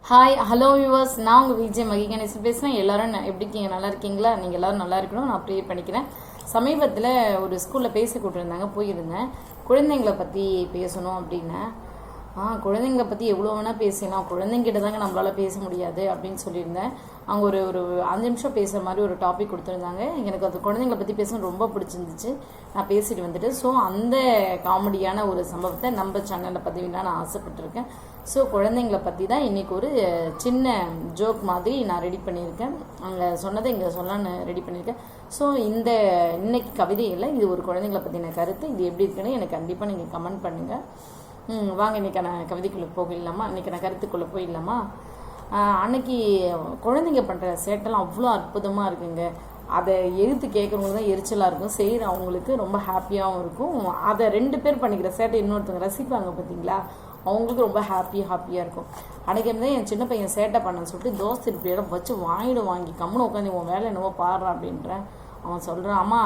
Hi hello viewers, நான் உங்கள் விஜய் மகி கணேசன் பேசுகிறேன். எல்லோரும் எப்படி இருக்கீங்க? நல்லா இருக்கீங்களா? நீங்கள் எல்லோரும் நல்லா இருக்கணும், நான் ப்ரே பண்ணிக்கிறேன். சமீபத்தில் ஒரு ஸ்கூலில் பேசி கூட்டிருந்தாங்க, போயிருந்தேன். குழந்தைங்களை பற்றி பேசணும் அப்படின்னு. குழந்தைங்களை பற்றி எவ்வளோ வேணால் பேசலாம், குழந்தைங்கிட்ட தாங்க நம்மளால் பேச முடியாது அப்படின்னு சொல்லியிருந்தேன். அவங்க ஒரு ஒரு 5 நிமிஷம் பேசுகிற மாதிரி ஒரு டாபிக் கொடுத்துருந்தாங்க. எனக்கு அது குழந்தைங்களை பற்றி பேசணும் ரொம்ப பிடிச்சிருந்துச்சு. நான் பேசிட்டு வந்துட்டு ஸோ அந்த காமெடியான ஒரு சம்பவத்தை நம்ம சேனலில் பதிவிடலாம் நான் ஆசைப்பட்டிருக்கேன். ஸோ குழந்தைங்களை பற்றி தான் இன்றைக்கி ஒரு சின்ன ஜோக் மாதிரி நான் ரெடி பண்ணியிருக்கேன். அங்கே சொன்னதை இங்கே சொல்லலான்னு ரெடி பண்ணியிருக்கேன். ஸோ இன்னைக்கு கவிதை இல்லை, இது ஒரு குழந்தைங்களை பற்றின கருத்து. இது எப்படி இருக்குன்னு எனக்கு கண்டிப்பாக நீங்கள் கமெண்ட் பண்ணுங்கள். வாங்க இன்றைக்கி நான் கவிதைக்குள்ளே போயிடலாமா? இன்றைக்கி நான் கருத்துக்குள்ளே போயிடலாமா? அன்னைக்கு குழந்தைங்க பண்ணுற சேட்டெல்லாம் அவ்வளோ அற்புதமாக இருக்குங்க. அதை எழுத்து கேட்குறவங்களுக்கு தான் எரிச்சலாக இருக்கும், செய்கிற அவங்களுக்கு ரொம்ப ஹாப்பியாகவும் இருக்கும். அதை 2 பேர் பண்ணிக்கிற சேட்டை இன்னொருத்தவங்க ரசிப்பாங்க பார்த்தீங்களா, அவங்களுக்கு ரொம்ப ஹாப்பியாக இருக்கும். அன்றைக்கி தான் என் சின்ன பையன் சேட்டை பண்ண சொல்லிட்டு தோசை திருப்பியிடம் வச்சு வாங்கி கம்முன்னு உட்காந்து உன் வேலை என்னவோ பாடுறான் அப்படின்றேன். அவன் சொல்கிறான், அம்மா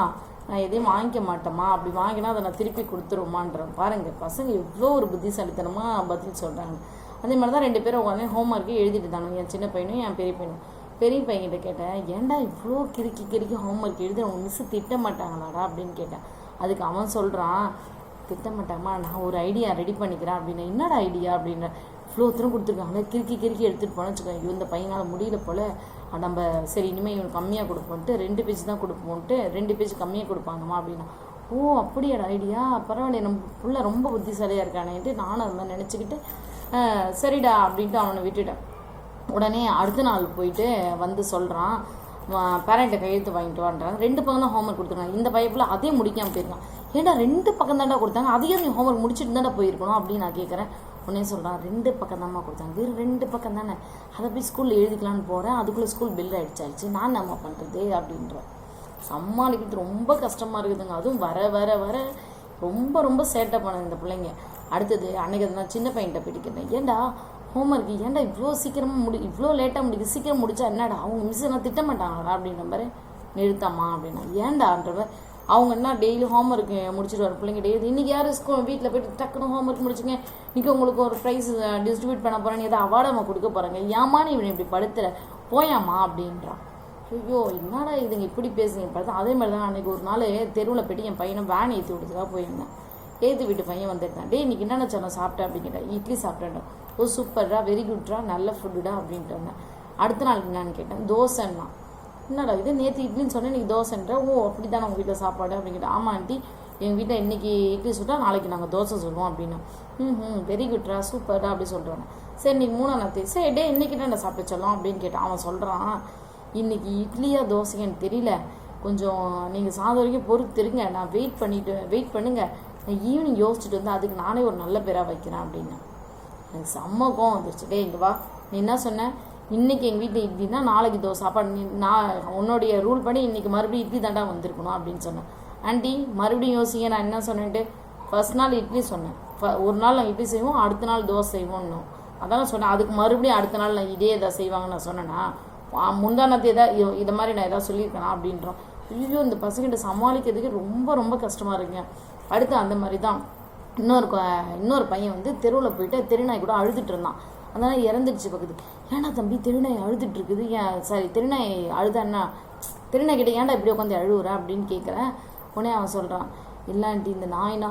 நான் எதையும் வாங்கிக்க மாட்டேம்மா, அப்படி வாங்கினா அதை நான் திருப்பி கொடுத்துருமான்றேன். பாருங்கள் பசங்க எவ்வளோ ஒரு புத்திசாலித்தனமாக பதில் சொல்கிறாங்க. அதே மாதிரி தான் 2 பேரும் உட்காந்து ஹோம்ஒர்க்கு எழுதிட்டு தாங்க, என் சின்ன பையனும் என் பெரிய பையனும். பெரிய பையன்கிட்ட கேட்டேன், ஏன்டா இவ்வளோ கிறுக்கி ஹோம்ஒர்க் எழுதி அவங்க மிஸ்ஸு திட்ட மாட்டாங்களாடா அப்படின்னு கேட்டேன். அதுக்கு அவன் சொல்கிறான், திட்ட மாட்டாமா, நான் ஒரு ஐடியா ரெடி பண்ணிக்கிறேன் அப்படின்னு. என்னடா ஐடியா அப்படின்னு. இவ்வளோ தூரம் கொடுத்துருக்காங்க, கிறுக்கி எடுத்துகிட்டு போனேன்னு வச்சுக்கோங்க. இந்த பையனால் முடியல போல், நம்ம சரி இனிமேல் இவனுக்கு கம்மியாக கொடுப்போன்ட்டு 2 பேஜ் தான் கொடுப்போன்ட்டு 2 பேஜ் கம்மியாக கொடுப்பாங்கம்மா அப்படின்னா. ஓ அப்படியாடா ஐடியா, பரவாயில்ல, நம்ம புள்ள ரொம்ப புத்திசாலியாக இருக்கானேன்ட்டு நானும் அது மாதிரி நினச்சிக்கிட்டு சரிடா அப்படின்ட்டு அவனை விட்டுட்டேன். உடனே அடுத்த நாள் போயிட்டு வந்து சொல்கிறான், பேரண்ட்டை கையெழுத்து வாங்கிட்டு வான்றாங்க. 2 பக்கம் தான் ஹோம்ஒர்க் கொடுத்துருக்காங்க. இந்த பைப்பில் அதே முடிக்காமல் போயிருக்கான். ஏன்டா 2 பக்கம் தாண்டா கொடுத்தாங்க, அதையும் நீ ஹோம்ஒர்க் முடிச்சுட்டு தாண்டா போயிருக்கணும் அப்படின்னு நான் கேட்குறேன். உடனே சொல்கிறான், 2 பக்கம் தான்மா கொடுத்தாங்க, வெறும் 2 பக்கம் தானே, அதை போய் ஸ்கூலில் எழுதிக்கலான்னு போகிறேன், அதுக்குள்ளே ஸ்கூல் பில் அடிச்சாச்சு, நான் என்னம்மா பண்ணுறது அப்படின்ற. சமாளிக்கிறது ரொம்ப கஷ்டமாக இருக்குதுங்க. அதுவும் வர ரொம்ப சேட்டை பண்ணுது இந்த பிள்ளைங்க. அடுத்தது அன்றைக்கி நான் சின்ன பையன்கிட்ட போயிட்டு, ஏன்டா ஹோம்ஒர்க் ஏன்டா இவ்வளோ சீக்கிரமாக இவ்வளோ லேட்டாக முடிக்குது, சீக்கிரம் முடிச்சா என்னடா அவங்க மிஸ் என்ன திட்ட மாட்டாங்களா அப்படின்ற மாதிரி. நிறுத்தம்மா அப்படின்னா. ஏன்டான்றவர், அவங்க என்ன டெய்லி ஹோம்ஒர்க் முடிச்சுட்டு வர பிள்ளைங்க டெய்லி இன்றைக்கி யார் ஸ்கூல் வீட்டில் போய்ட்டு டக்குன்னு ஹோம்ஒர்க் முடிச்சுங்க, இன்றைக்கி உங்களுக்கு ஒரு ப்ரைஸ் டிஸ்ட்ரிபியூட் பண்ண போகிறேன்னு ஏதோ அவார்டு அவங்க கொடுக்க போகிறாங்க, ஏம்மா நீ இவனை இப்படி படுத்துற போயாம்மா அப்படின்றான். ஐயோ என்னடா இதுங்க இப்படி பேசுங்க பார்த்தா. அதே மாதிரி தான் அன்றைக்கி ஒரு நாள் தெருவில் போய்ட்டு என் பையனை வேன் ஏற்றி விடுறதுக்காக போயிருந்தேன். ஏற்று வீட்டு பையன் வந்துருந்தான். டே இன்றைக்கி என்னென்ன சொன்ன சாப்பிட்டேன் அப்படின்னு கேட்டேன். இட்லி சாப்பிட்டேன். ஓ சூப்பர்டா, வெரி குட்ரா, நல்ல ஃபுட்டுடா அப்படின்ட்டு வந்தேன். அடுத்த நாள் என்னன்னு கேட்டேன். தோசைன்னா. என்னடா இது, நேற்று இட்லின்னு சொன்னேன், இன்றைக்கி தோசைன்ற. ஓ அப்படி தானே உங்கள் வீட்டில் சாப்பாடு அப்படின்னு கேட்டேன். ஆமாம் ஆண்டி, எங்கள் வீட்டில் இன்றைக்கி இட்லி சுட்டால் நாளைக்கு நாங்கள் தோசை சொல்லுவோம் அப்படின்னா. வெரி குட்ரா, சூப்பர்டா அப்படி சொல்கிறாங்க. சரி நீ 3ஆம் சரி டே இன்றைக்கி என்ன சாப்பிட சொல்லலாம் அப்படின்னு கேட்டான். அவன் சொல்கிறான், இன்றைக்கி இட்லியா தோசைன்னு எனக்கு தெரியல, கொஞ்சம் நீங்கள் சாதம் வரைக்கும் பொறுத்து இருங்க, நான் வெயிட் பண்ணுங்கள், நான் ஈவினிங் யோசிச்சுட்டு வந்து அதுக்கு நானே ஒரு நல்ல பேராக வைக்கிறேன் அப்படின்னு. எனக்கு செம்ம கோவம் வந்துருச்சு. டே இங்கே வா, நீ என்ன சொன்ன, இன்றைக்கி எங்கள் வீட்டில் இட்லின்னா நாளைக்கு தோசை சாப்பாடு, நான் உன்னுடைய ரூல் பண்ணி இன்றைக்கி மறுபடியும் இட்லி தாண்டா வந்திருக்கணும் அப்படின்னு சொன்னேன். ஆண்டி மறுபடியும் யோசிங்க, நான் என்ன சொன்னேன்ட்டு. ஃபர்ஸ்ட் நாள் இட்லி சொன்னேன், ஒரு நாள் நான் இட்லி செய்வோம், அடுத்த நாள் தோசை செய்வோம்னு அதான் சொன்னேன். அதுக்கு மறுபடியும் அடுத்த நாள் நான் இதே எதாவது செய்வாங்கன்னு நான் சொன்னேன்னா, முந்தானத்து இதை மாதிரி நான் எதாவது சொல்லியிருக்கேனா அப்படின்றோம். ஐயோ இந்த பசங்கிட்ட சமாளிக்கிறதுக்கு ரொம்ப கஷ்டமாக இருக்குங்க. அடுத்து அந்த மாதிரி தான் இன்னொரு பையன் வந்து தெருவில் போயிட்டு தெருநாய் கூட அழுதுட்டு இருந்தான். அதனால் இறந்துடுச்சு பக்கத்து. ஏன்டா தம்பி தெருநாய் அழுதுட்டு இருக்குது, தெருநாய் அழுதான்னா, தெருநாய் கிட்ட ஏன்டா இப்படி உட்காந்து அழுவுற அப்படின்னு கேட்குறேன். உடனே அவன் சொல்கிறான், இல்லாண்டி இந்த நாய்னா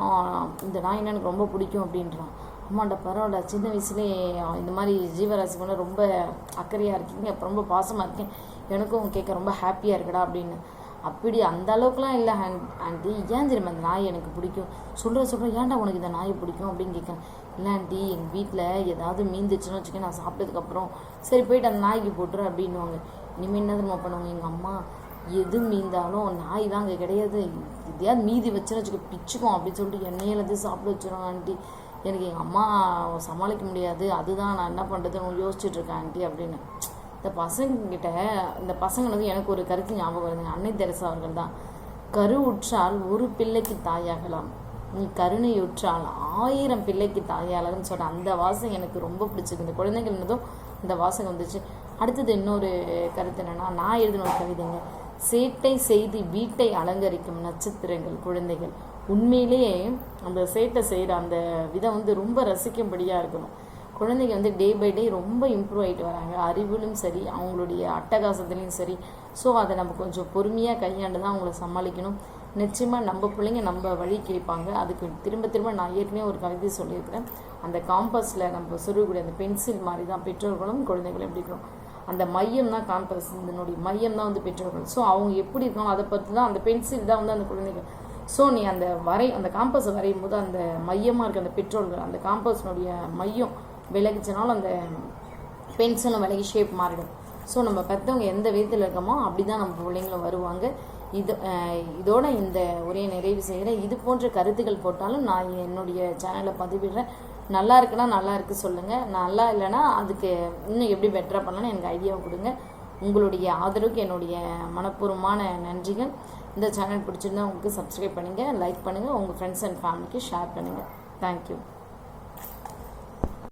எனக்கு ரொம்ப பிடிக்கும் அப்படின்றான். அம்மாண்ட பரவாயில்ல, சின்ன வயசுலேயே இந்த மாதிரி ஜீவராசி மேலே ரொம்ப அக்கறையாக இருக்கீங்க, ரொம்ப பாசமாக இருக்கேன், எனக்கும் கேட்க ரொம்ப ஹாப்பியாக இருக்கடா அப்படின்னு. அப்படி அந்த அளவுக்குலாம் இல்லை ஆண்டி, ஏன் தெரியுமா அந்த நாய் எனக்கு பிடிக்கும் சொல்கிற ஏன்டா உனக்கு இந்த நாயை பிடிக்கும் அப்படின்னு கேட்குறேன். இல்லை ஆண்டி எங்கள் வீட்டில் ஏதாவது மீந்துச்சுன்னு வச்சுக்க, நான் சாப்பிட்டதுக்கப்புறம் சரி போயிட்டு அந்த நாய்க்கு போட்டுரு அப்படின்வாங்க. இனிமேல் என்ன தெரியுமா பண்ணுவாங்க எங்கள் அம்மா, எது மீந்தாலும் நாய் தான் அங்கே கிடையாது, எதையாவது மீதி வச்சுன்னு வச்சுக்க பிச்சுக்கும் அப்படின்னு சொல்லிட்டு எண்ணெயிலேருந்து சாப்பிட வச்சுருவாங்க ஆண்டி. எனக்கு எங்கள் அம்மா சமாளிக்க முடியாது, அதுதான் நான் என்ன பண்ணுறதுன்னு யோசிச்சுட்ருக்கேன் ஆண்டி அப்படின்னு. இந்த பசங்க வந்து எனக்கு ஒரு கருத்து ஞாபகம் வருதுங்க. அன்னை தெரசா அவர்கள் தான், கருவுற்றால் ஒரு பிள்ளைக்கு தாயாகலாம், நீ கருணையுற்றால் 1000 பிள்ளைக்கு தாயாகலாம்னு சொன்ன அந்த வாசகம் எனக்கு ரொம்ப பிடிச்சிருக்கு. இந்த குழந்தைகள் இருந்ததும் அந்த வாசகம் வந்துச்சு. அடுத்தது இன்னொரு கருத்து என்னென்னா, நான் எழுதின ஒரு கவிதைங்க, சேட்டை செய்து வீட்டை அலங்கரிக்கும் நட்சத்திரங்கள் குழந்தைகள். உண்மையிலேயே அந்த சேட்டை செய்கிற அந்த விதம் வந்து ரொம்ப ரசிக்கும்படியாக இருக்கணும். குழந்தைங்க வந்து டே பை டே ரொம்ப இம்ப்ரூவ் ஆகிட்டு வராங்க, அறிவிலும் சரி அவங்களுடைய அட்டகாசத்துலேயும் சரி. ஸோ அதை நம்ம கொஞ்சம் பொறுமையாக கையாண்டு தான் அவங்கள சமாளிக்கணும். நிச்சயமாக நம்ம பிள்ளைங்க நம்ம வழி கேட்பாங்க. அதுக்கு திரும்ப திரும்ப நான் ஏற்கனவே ஒரு கவிதை சொல்லியிருக்கிறேன். அந்த காம்பஸில் நம்ம சொருகக்கூடிய அந்த பென்சில் மாதிரி தான் பெற்றோர்களும் குழந்தைகளும் எப்படி இருக்கணும். அந்த மையம் தான் காம்பஸ், இதனுடைய மையம் தான் வந்து பெற்றோர்கள். ஸோ அவங்க எப்படி இருக்கணும் அதை பற்றி தான், அந்த பென்சில் தான் வந்து அந்த குழந்தைகள். ஸோ நீ அந்த காம்பஸை வரையும் போது அந்த மையமாக இருக்க அந்த பெற்றோர்கள், அந்த காம்பஸினுடைய மையம் விலகிச்சனாலும் அந்த பென்சிலும் விலகி ஷேப் மாறிடும். ஸோ நம்ம பெற்றவங்க எந்த விதத்தில் இருக்கோமோ அப்படி தான் நம்ம பிள்ளைங்களும் வருவாங்க. இதோட இந்த உரையை நிறைவு செய்கிறேன். இது போன்ற கருத்துக்கள் போட்டாலும் நான் என்னுடைய சேனலில் பதிவிடுறேன். நல்லா இருக்குன்னா நல்லா இருக்குது சொல்லுங்கள், நல்லா இல்லைன்னா அதுக்கு இன்னும் எப்படி பெட்டராக பண்ணலான்னு எனக்கு ஐடியாவை கொடுங்க. உங்களுடைய ஆதரவுக்கு என்னுடைய மனப்பூர்வமான நன்றிகள். இந்த சேனல் பிடிச்சிருந்தா உங்களுக்கு சப்ஸ்கிரைப் பண்ணுங்கள், லைக் பண்ணுங்கள், உங்கள் ஃப்ரெண்ட்ஸ் அண்ட் ஃபேமிலிக்கு ஷேர் பண்ணுங்கள். தேங்க்யூ.